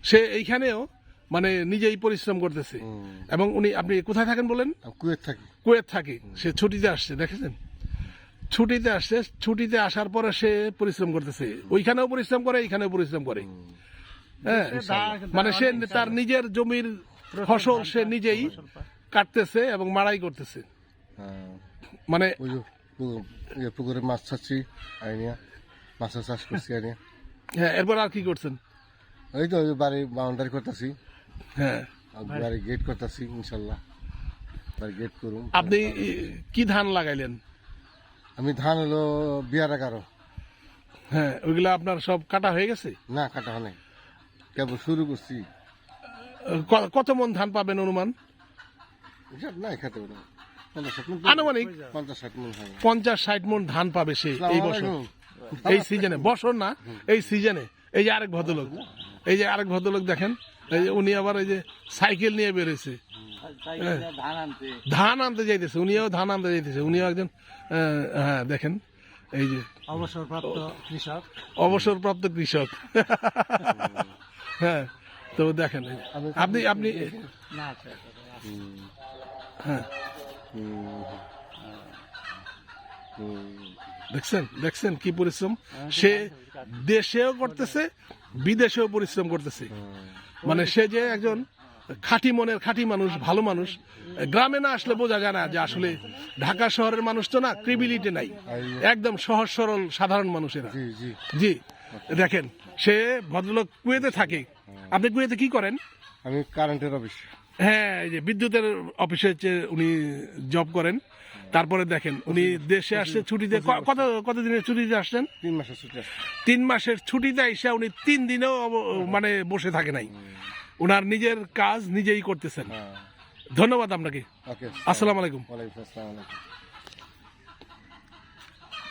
সে এইখানেও মানে নিজেই পরিশ্রম করতেছে এবং উনি আপনি কোথায় থাকেন বলেন? কুয়েত থাকি। সে ছুটিতে আসছে, দেখেছেন ছুটিতে আসছে, ছুটিতে আসার পরে সে পরিশ্রম করতেছে, ওইখানেও পরিশ্রম করে এইখানেও পরিশ্রম করে। হ্যাঁ, মানে সে তার নিজের জমির ফসল সে নিজেই কাটতেছে এবং মাড়াই করতেছে। মানে পুকুরে মাছ ছাড়ছি আইনিয়া, মাছের চাষ করছি আইনিয়া। হ্যাঁ, এরপর আর কি করছেন? ওই তো বাড়ি বাউন্ডারি করতেছি, হ্যাঁ বাড়ি গেট করতেছি, ইনশাল্লাহ বাড়ি গেট করুন। আপনি কি ধান লাগাইলেন? আমি ধান হলো 11 হ্যাঁ, ওইগুলা আপনার সব কাটা হয়ে গেছে? না, কাটা হয় নাই, কেবল শুরু করছি। কত মন ধান পাবেন অনুমান? না খেতে পারে আনুমানিক 50-60 মন হয়। 50-60 মন ধান পাবে সে এই বছর, এই সিজনে, বছর না এই সিজনে। এই যে আরেক ভদ্রলোক, এই যে আরেক ভদ্রলোক দেখেন, এই যে উনি আবার এই যে সাইকেল নিয়ে বেরোয়েছে ধান আনতে যাইতেছে, উনিও ধান আনতে যাইতেছে, উনিও একজন হ্যাঁ দেখেন এই যে অবসরপ্রাপ্ত কৃষক। হ্যাঁ, তো দেখেন আপনি আপনি হ্যাঁ দেখছেন দেখছেন কি পরিশ্রম সে দেশেও করতেছে বিদেশেও পরিশ্রম করতেছে। মানে সে যে একজন খাঁটি মনের খাঁটি মানুষ, ভালো মানুষ। গ্রামে না আসলে বোঝা যায় না যে আসলে ঢাকা শহরের মানুষ তো না, ক্রিবিলিটি নাই, একদম সহজ সরল সাধারণ মানুষেরা। জি দেখেন, সে ভদ্রলোক কুয়েতে থাকে। আপনি কুয়েতে কি করেন? আমি কারেন্টের অফিস। হ্যাঁ, এই যে বিদ্যুতের অফিসে উনি জব করেন। তারপরে দেখেন উনি দেশে আসছে ছুটিতে, কতদিনের ছুটিতে আসছেন? 3 মাসের ছুটি। 3 মাসের ছুটিতে এসে উনি 3 দিনেও মানে বসে থাকে নাই, ওনার নিজের কাজ নিজেই করতেছেন। ধন্যবাদ আপনাকে। আসসালামু আলাইকুম। ওয়ালাইকুম আসসালাম।